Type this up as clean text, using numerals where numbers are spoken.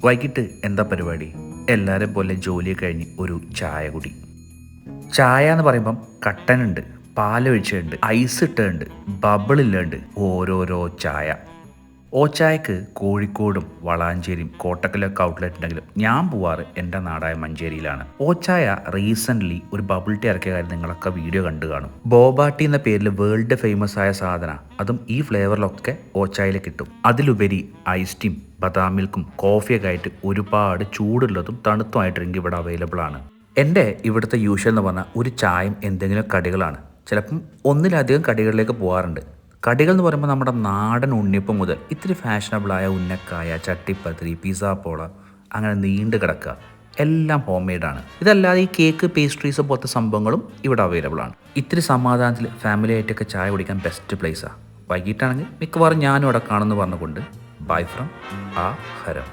വൈകിട്ട് എന്താ പരിപാടി? എല്ലാവരും പോലെ ജോലിയൊക്കെ കഴിഞ്ഞ് ഒരു ചായ കുടി. ചായ എന്ന് പറയുമ്പം കട്ടനുണ്ട്, പാലൊഴിച്ചുണ്ട്, ഐസ് ഇട്ടുണ്ട്, ബബിളില്ലുണ്ട്, ഓരോരോ ചായ. ഓച്ചായക്ക് കോഴിക്കോടും വളാഞ്ചേരിയും കോട്ടക്കലൊക്കെ ഔട്ട്ലെറ്റ് ഉണ്ടെങ്കിലും ഞാൻ പോവാറ് എൻ്റെ നാടായ മഞ്ചേരിയിലാണ്. ഓച്ചായ റീസെൻ്റ്ലി ഒരു ബബിൾ ടീ ഇറക്കിയ കാര്യം നിങ്ങളൊക്കെ വീഡിയോ കണ്ടു കാണും. ബോബാട്ടി എന്ന പേരിൽ വേൾഡ് ഫേമസ് ആയ സാധന, അതും ഈ ഫ്ലേവറിലൊക്കെ ഓച്ചായയിൽ കിട്ടും. അതിലുപരി ഐസ് ടീം, ബദാം മിൽക്കും കോഫിയൊക്കെ ആയിട്ട് ഒരുപാട് ചൂടുള്ളതും തണുത്തുമായ ഡ്രിങ്ക് ഇവിടെ അവൈലബിൾ ആണ്. എൻ്റെ ഇവിടുത്തെ യൂഷ്വൽ എന്ന് പറഞ്ഞാൽ ഒരു ചായയും എന്തെങ്കിലും കടികളാണ്. ചിലപ്പം ഒന്നിലധികം കടികളിലേക്ക് പോകാറുണ്ട്. കടികൾ എന്ന് പറയുമ്പോൾ നമ്മുടെ നാടൻ ഉണ്ണിയപ്പം മുതൽ ഇത്തിരി ഫാഷനബിളായ ഉന്നക്കായ, ചട്ടിപ്പത്തിരി, പിസ്സ പോള, അങ്ങനെ നീണ്ടു കിടക്കുക, എല്ലാം ഹോം മെയ്ഡാണ്. ഇതല്ലാതെ ഈ കേക്ക്, പേസ്ട്രീസ് പോലത്തെ സംഭവങ്ങളും ഇവിടെ അവൈലബിൾ ആണ്. ഇത്തിരി സമാധാനത്തിൽ ഫാമിലി ആയിട്ടൊക്കെ ചായ കുടിക്കാൻ ബെസ്റ്റ് പ്ലേസാണ്. വൈകിട്ടാണെങ്കിൽ മിക്കവാറും ഞാനും അവിടെ കാണുമെന്ന് പറഞ്ഞുകൊണ്ട് ബൈ ഫ്രം ആ ഹരം.